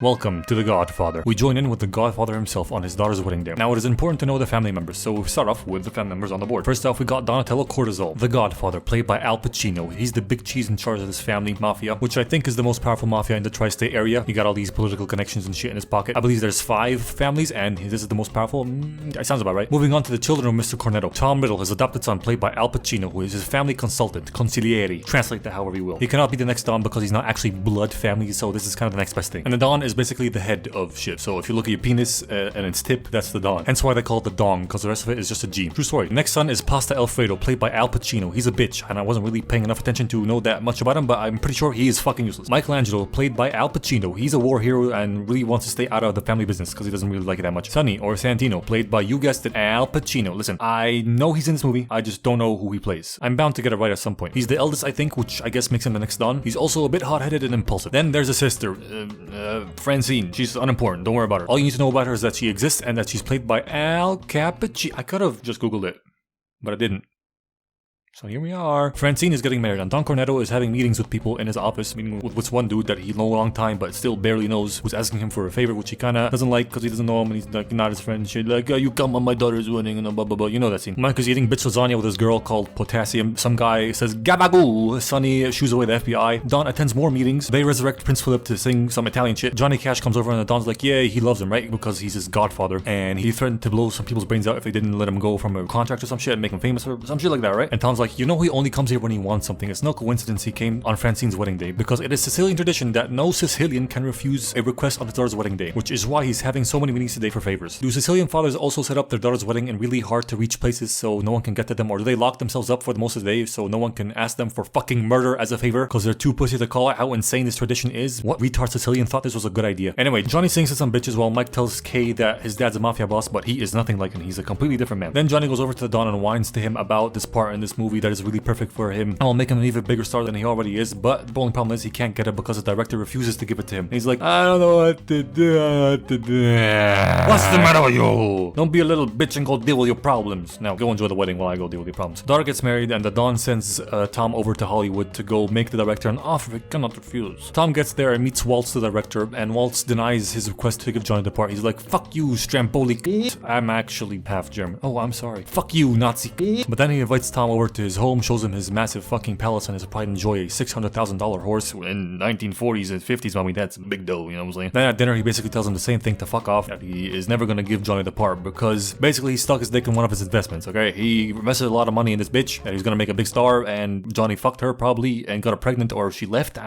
Welcome to The Godfather. We join in with the Godfather himself on his daughter's wedding day. Now it is important to know the family members, so we start off with the family members on the board. First off, we got Donatello Cortisol, the Godfather, played by Al Pacino. He's the big cheese in charge of this family mafia, which I think is the most powerful mafia in the tri-state area. He got all these political connections and shit in his pocket. I believe there's 5 families, and this is the most powerful. That sounds about right. Moving on to the children of Mr. Cornetto. Tom Riddle, his adopted son, played by Al Pacino, who is his family consultant, consigliere. Translate that however you will. He cannot be the next Don because he's not actually blood family, so this is kind of the next best thing. And the Don is basically the head of shit. So if you look at your penis and its tip, that's the Don. Hence why they call it the Dong, because the rest of it is just a G. True story. Next son is Pasta Alfredo, played by Al Pacino. He's a bitch, and I wasn't really paying enough attention to know that much about him, but I'm pretty sure he is fucking useless. Michelangelo, played by Al Pacino. He's a war hero and really wants to stay out of the family business because he doesn't really like it that much. Sonny, or Santino, played by, you guessed it, Al Pacino. Listen, I know he's in this movie, I just don't know who he plays. I'm bound to get it right at some point. He's the eldest, I think, which I guess makes him the next Don. He's also a bit hot-headed and impulsive. Then there's a sister, Francine. She's unimportant, don't worry about her. All you need to know about her is that she exists and that she's played by Al Cappuccino. I could have just Googled it, but I didn't. So here we are. Francine is getting married, and Don Cornetto is having meetings with people in his office, meeting with this one dude that he knows a long time, but still barely knows, who's asking him for a favor, which he kind of doesn't like because he doesn't know him, and he's like not his friend. Shit, like, you come on my daughter's wedding, and blah blah blah. You know that scene. Mike is eating bitch lasagna with this girl called Potassium. Some guy says gabagoo. Sonny shoos away the FBI. Don attends more meetings. They resurrect Prince Philip to sing some Italian shit. Johnny Cash comes over, and the Don's like, yeah, he loves him, right? Because he's his godfather, and he threatened to blow some people's brains out if they didn't let him go from a contract or some shit and make him famous or some shit like that, right? And Tom's like, you know, he only comes here when he wants something. It's no coincidence he came on Francine's wedding day, because it is Sicilian tradition that no Sicilian can refuse a request on his daughter's wedding day, which is why he's having so many meetings today for favors. Do Sicilian fathers also set up their daughter's wedding in really hard to reach places so no one can get to them, or do they lock themselves up for the most of the day so no one can ask them for fucking murder as a favor because they're too pussy to call out how insane this tradition is? What retard Sicilian thought this was a good idea? Anyway, Johnny sings to some bitches while Mike tells Kay that his dad's a mafia boss, but he is nothing like him. He's a completely different man. Then Johnny goes over to the Don and whines to him about this part in this movie that is really perfect for him. I'll make him an even bigger star than he already is, but the only problem is he can't get it because the director refuses to give it to him. And he's like, I don't know what to do. What's the matter with you? Don't be a little bitch and go deal with your problems. Now go enjoy the wedding while I go deal with your problems. Daughter gets married, and the Don sends Tom over to Hollywood to go make the director an offer he cannot refuse. Tom gets there and meets Waltz, the director, and Waltz denies his request to give Johnny the part. He's like, fuck you, Stromboli. I'm actually half German. Oh, I'm sorry. Fuck you, Nazi. But then he invites Tom over to his home, shows him his massive fucking palace and his pride and joy, a $600,000 horse in 1940s and 50s. I mean, that's big dough, you know what I'm saying? Then at dinner, he basically tells him the same thing, to fuck off, that he is never gonna give Johnny the part because basically he stuck his dick in one of his investments, okay? He invested a lot of money in this bitch that he's gonna make a big star, and Johnny fucked her probably and got her pregnant, or she left.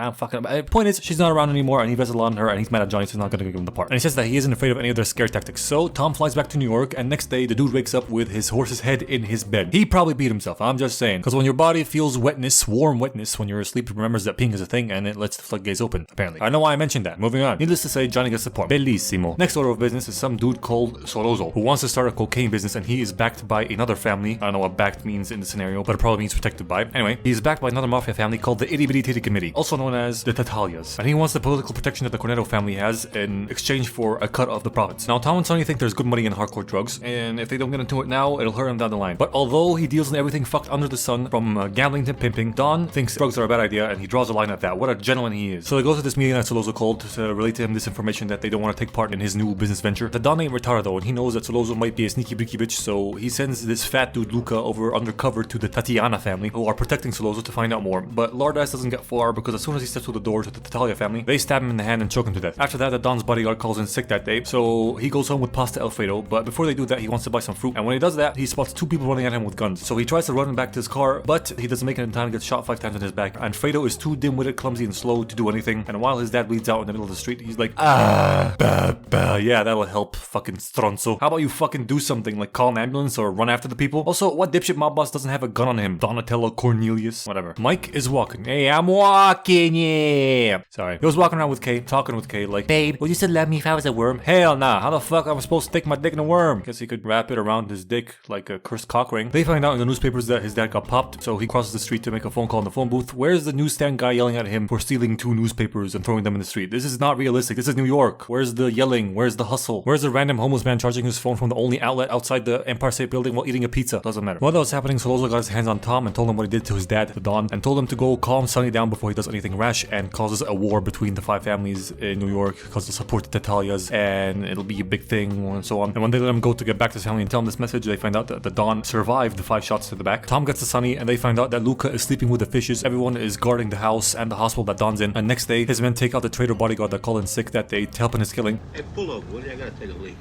Point is, she's not around anymore, and he invested a lot in her, and he's mad at Johnny, so he's not gonna give him the part. And he says that he isn't afraid of any of their scare tactics. So Tom flies back to New York, and next day the dude wakes up with his horse's head in his bed. He probably beat himself, I'm just saying, because when your body feels wetness, warm wetness when you're asleep, it remembers that peeing is a thing, and it lets the floodgates open, apparently. I know why I mentioned that. Moving on. Needless to say, Johnny gets the part. Bellissimo. Next order of business is some dude called Soloso, who wants to start a cocaine business, and he is backed by another family. I don't know what backed means in the scenario, but it probably means protected by. Anyway, he is backed by another mafia family called the Itty Bitty Titty Committee, also known as the Tattaglias, and he wants the political protection that the Cornetto family has in exchange for a cut of the profits. Now, Tom and Sonny think there's good money in hardcore drugs, and if they don't get into it now, it'll hurt them down the line. But although he deals in everything fucked under the sun, from gambling to pimping, Don thinks drugs are a bad idea, and he draws a line at that. What a gentleman he is. So they go to this meeting that Soloso called to relate to him this information that they don't want to take part in his new business venture. The Don ain't retarded though, and he knows that Soloso might be a sneaky breaky bitch, so he sends this fat dude Luca over undercover to the Tatiana family, who are protecting Soloso, to find out more. But Lord Ass doesn't get far, because as soon as he steps through the door to the Tattaglia family, they stab him in the hand and choke him to death. After that, the Don's bodyguard calls in sick that day, so he goes home with Pasta Alfredo, but before they do that, he wants to buy some fruit, and when he does that, he spots 2 people running at him with guns. So he tries to run back to his car, but he doesn't make it in time and gets shot 5 times in his back. And Fredo is too dim-witted, clumsy, and slow to do anything, and while his dad bleeds out in the middle of the street, he's like, yeah, that'll help, fucking stronzo. How about you fucking do something, like call an ambulance or run after the people? Also, what dipshit mob boss doesn't have a gun on him? Donatello Cornelius? Whatever. Mike is walking. Hey, I'm walking, yeah. Sorry. He was walking around with Kay, talking with Kay, like, babe, would you still love me if I was a worm? Hell nah. How the fuck am I supposed to stick my dick in a worm? Guess he could wrap it around his dick like a cursed cock ring. They find out in the newspapers that his dad got popped, so he crosses the street to make a phone call in the phone booth. Where's the newsstand guy yelling at him for stealing 2 newspapers and throwing them in the street? This is not realistic. This is New York. Where's the yelling? Where's the hustle? Where's the random homeless man charging his phone from the only outlet outside the Empire State Building while eating a pizza? Doesn't matter. While that was happening, Solozo got his hands on Tom and told him what he did to his dad, the Don, and told him to go calm Sonny down before he does anything rash and causes a war between the 5 families in New York because they'll support the Tatalias and it'll be a big thing and so on. And when they let him go to get back to his family and tell him this message, they find out that the Don survived the 5 shots to the back. Tom gets to Sonny and they find out that Luca is sleeping with the fishes. Everyone is guarding the house and the hospital that Don's in. And next day, his men take out the traitor bodyguard that called in sick that day to help in his killing. Hey, pull over, Woody. I gotta take a leak.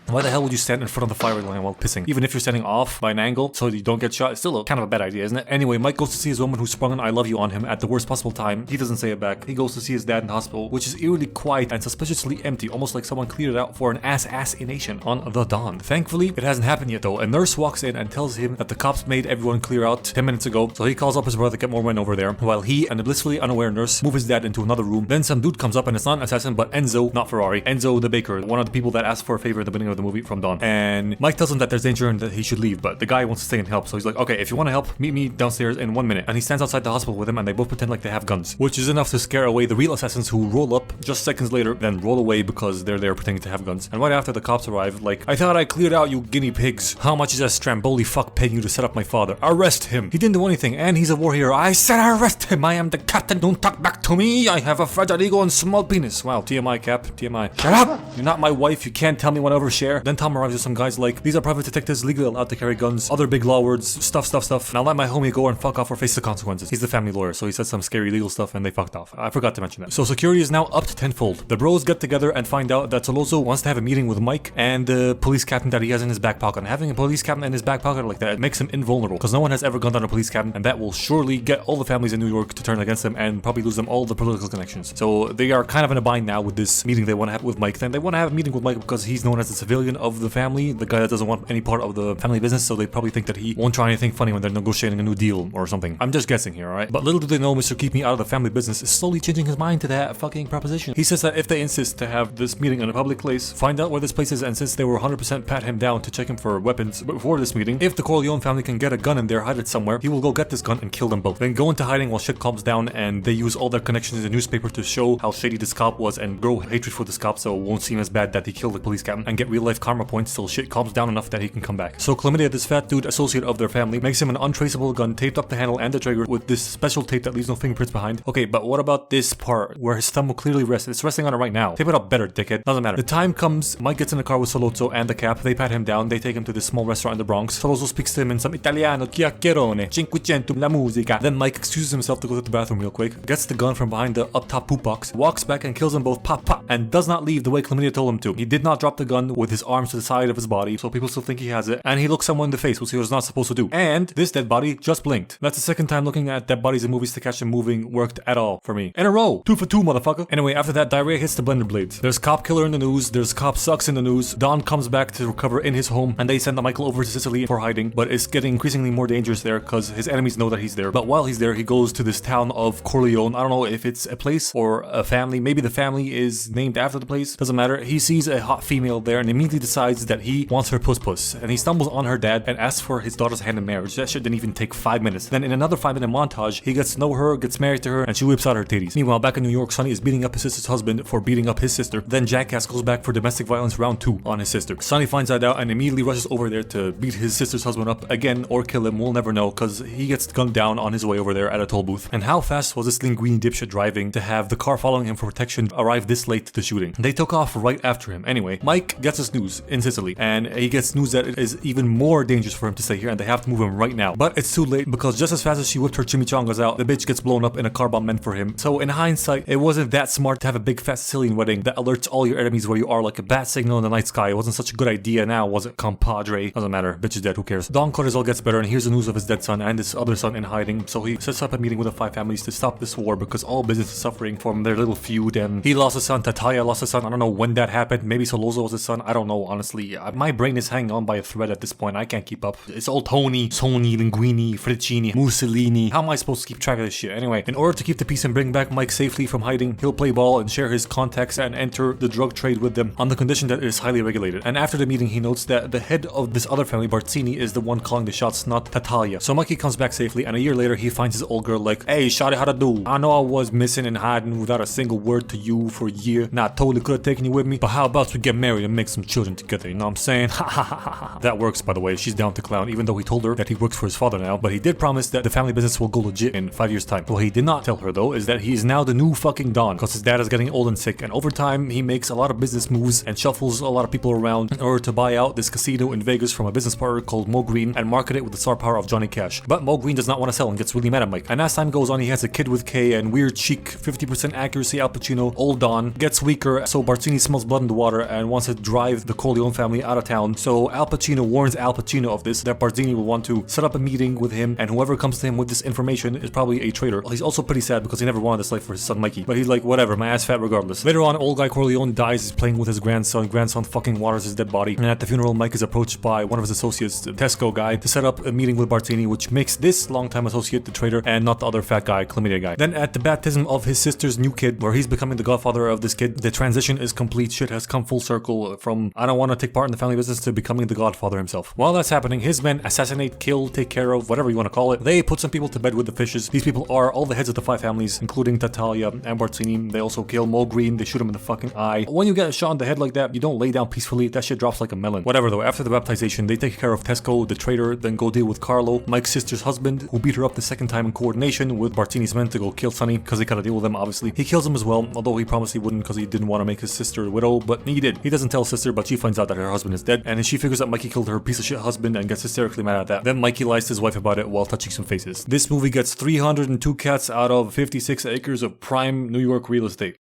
Why the hell would you stand in front of the firing line while pissing? Even if you're standing off by an angle so you don't get shot, it's still kind of a bad idea, isn't it? Anyway, Mike goes to see his woman who sprung an I love you on him at the worst possible time. He doesn't say it back. He goes to see his dad in the hospital, which is eerily quiet and suspiciously empty, almost like someone cleared it out for an assassination on the Don. Thankfully, it hasn't happened yet though. A nurse walks in and tells him that the cops made everyone clear out 10 minutes ago, so he calls up his brother to get more men over there, while he and the blissfully unaware nurse move his dad into another room. Then some dude comes up and it's not an assassin but Enzo, not Ferrari, Enzo the baker, one of the people that asked for a favor at the beginning of the movie from Don. And Mike tells him that there's danger and that he should leave, but the guy wants to stay and help, so he's like, okay, if you want to help, meet me downstairs in 1 minute. And he stands outside the hospital with him and they both pretend like they have guns, which is enough to scare away the real assassins who roll up just seconds later, then roll away because they're there pretending to have guns. And right after the cops arrive, like, I thought I cleared out you guinea pigs. How much is that Stromboli fuck paying you to set up my father? Arrest him. He didn't do anything and he's a war hero. I said arrest him. I am the captain. Don't talk back to me. I have a fragile ego and small penis. Wow, TMI, Cap. TMI. Shut up. You're not my wife. You can't tell me when to overshare. Then Tom arrives with some guys like, these are private detectives legally allowed to carry guns, other big law words, stuff. Now let my homie go and fuck off or face the consequences. He's the family lawyer, so he said some scary legal stuff and they fucked off. I forgot to mention that. So security is now upped tenfold. The bros get together and find out that Solozo wants to have a meeting with Mike and the police captain that he has in his back pocket. And having a police captain in his back pocket like that, it makes him invulnerable because no one has ever gunned down a police captain, and that will surely get all the families in New York to turn against him and probably lose them all the political connections. So they are kind of in a bind now with this meeting they want to have with Mike. Then they want to have a meeting with Mike because he's known as the civilian of the family, the guy that doesn't want any part of the family business, so they probably think that he won't try anything funny when they're negotiating a new deal or something. I'm just guessing here, alright? But little do they know Mr. Keep Me Out of the Family Business is slowly changing his mind to that fucking proposition. He says that if they insist to have this meeting in a public place, find out where this place is, and since they were 100% pat him down to check him for weapons before this meeting, if the Corleone family can get a gun in there, hide it somewhere, he will go get this gun and kill them both. Then go into hiding while shit calms down, and they use all their connections in the newspaper to show how shady this cop was and grow hatred for this cop so it won't seem as bad that he killed the police captain, and get real life karma points till shit calms down enough that he can come back. So Chlamydia, this fat dude associate of their family, makes him an untraceable gun taped up the handle and the trigger with this special tape that leaves no fingerprints behind. Okay, but what about this part where his thumb will clearly rest? It's resting on it right now. Tape it up better, dickhead. Doesn't matter. The time comes, Mike gets in the car with Solozzo and the cap. They pat him down. They take him to this small restaurant in the Bronx. Solozzo speaks to him in some Italiano, chiacchierone, cinquecento, la musica. Then Mike excuses himself to go to the bathroom real quick, gets the gun from behind the up top poop box, walks back and kills them both pop, and does not leave the way Chlamydia told him to. He did not drop the gun with his arms to the side of his body, so people still think he has it, and he looks someone in the face, which he was not supposed to do. And this dead body just blinked. That's the second time looking at dead bodies in movies to catch them moving worked at all for me. In a row. 2 for 2, motherfucker. Anyway, after that, diarrhea hits the blender blades. There's cop killer in the news. There's cop sucks in the news. Don comes back to recover in his home, and they send Michael over to Sicily for hiding, but it's getting increasingly more dangerous there because his enemies know that he's there. But while he's there, he goes to this town of Corleone. I don't know if it's a place or a family. Maybe the family is named after the place. Doesn't matter. He sees a hot female there and immediately decides that he wants her puss, and he stumbles on her dad and asks for his daughter's hand in marriage. That shit didn't even take 5 minutes. Then in another 5-minute montage, he gets to know her, gets married to her, and she whips out her titties. Meanwhile, back in New York, Sonny is beating up his sister's husband for beating up his sister. Then Jackass goes back for domestic violence round 2 on his sister. Sonny finds that out and immediately rushes over there to beat his sister's husband up again or kill him. We'll never know because he gets gunned down on his way over there at a toll booth. And how fast was this linguini dipshit driving to have the car following him for protection arrive this late to the shooting? They took off right after him. Anyway, Mike gets this news in Sicily, and he gets news that it is even more dangerous for him to stay here and they have to move him right now. But it's too late because just as fast as she whipped her chimichangas out, the bitch gets blown up in a car bomb meant for him. So in hindsight, it wasn't that smart to have a big fat Sicilian wedding that alerts all your enemies where you are like a bat signal in the night sky. It wasn't such a good idea now, was it, compadre? Doesn't matter. Bitch is dead, who cares? Don Cortisol gets better and hears the news of his dead son and his other son in hiding, so he sets up a meeting with the 5 families to stop this war because all business is suffering from their little feud, and he lost his son, Tanja lost his son. I don't know when that happened. Maybe Solozzo was his son. I don't don't know, honestly. My brain is hanging on by a thread at this point. I can't keep up. It's all Tony, Sony, Linguini, Friccini, Mussolini. How am I supposed to keep track of this shit? Anyway, in order to keep the peace and bring back Mike safely from hiding, he'll play ball and share his contacts and enter the drug trade with them on the condition that it is highly regulated. And after the meeting, he notes that the head of this other family, Bartzini, is the one calling the shots, not Tatalia. So Mikey comes back safely, and a year later, he finds his old girl like, hey, shawty, how to do? I know I was missing and hiding without a single word to you for a year. Nah, totally could have taken you with me, but how about we get married and make some children together, you know what I'm saying? Ha ha ha ha. That works, by the way. She's down to clown, even though he told her that he works for his father now, but he did promise that the family business will go legit in 5 years' time. What he did not tell her, though, is that he is now the new fucking Don, because his dad is getting old and sick, and over time, he makes a lot of business moves and shuffles a lot of people around in order to buy out this casino in Vegas from a business partner called Mo Green and market it with the star power of Johnny Cash. But Mo Green does not want to sell and gets really mad at Mike. And as time goes on, he has a kid with K and weird chic, 50% accuracy Al Pacino, old Don, gets weaker, so Bartzini smells blood in the water and wants to drive the Corleone family out of town. So Al Pacino warns Al Pacino of this, that Bartzini will want to set up a meeting with him, and whoever comes to him with this information is probably a traitor. He's also pretty sad because he never wanted this life for his son Mikey, but he's like, whatever, my ass fat regardless. Later on, old guy Corleone dies, he's playing with his grandson fucking waters his dead body, and at the funeral, Mike is approached by one of his associates, the Tesco guy, to set up a meeting with Bartzini, which makes this longtime associate the traitor and not the other fat guy, chlamydia guy. Then at the baptism of his sister's new kid, where he's becoming the godfather of this kid, the transition is complete. Shit has come full circle from I don't want to take part in the family business to becoming the godfather himself. While that's happening, his men assassinate, kill, take care of, whatever you want to call it. They put some people to bed with the fishes. These people are all the heads of the 5 families, including Tatalia and Bartzini. They also kill Mo Green. They shoot him in the fucking eye. When you get a shot in the head like that, you don't lay down peacefully. That shit drops like a melon. Whatever though, after the baptization, they take care of Tesco, the traitor, then go deal with Carlo, Mike's sister's husband, who beat her up the second time in coordination with Bartzini's men to go kill Sonny, because they gotta deal with them obviously. He kills him as well, although he promised he wouldn't because he didn't want to make his sister a widow, but he did. He doesn't tell his sister, but she finds out that her husband is dead, and she figures that Mikey killed her piece of shit husband and gets hysterically mad at that. Then Mikey lies to his wife about it while touching some faces. This movie gets 302 cats out of 56 acres of prime New York real estate.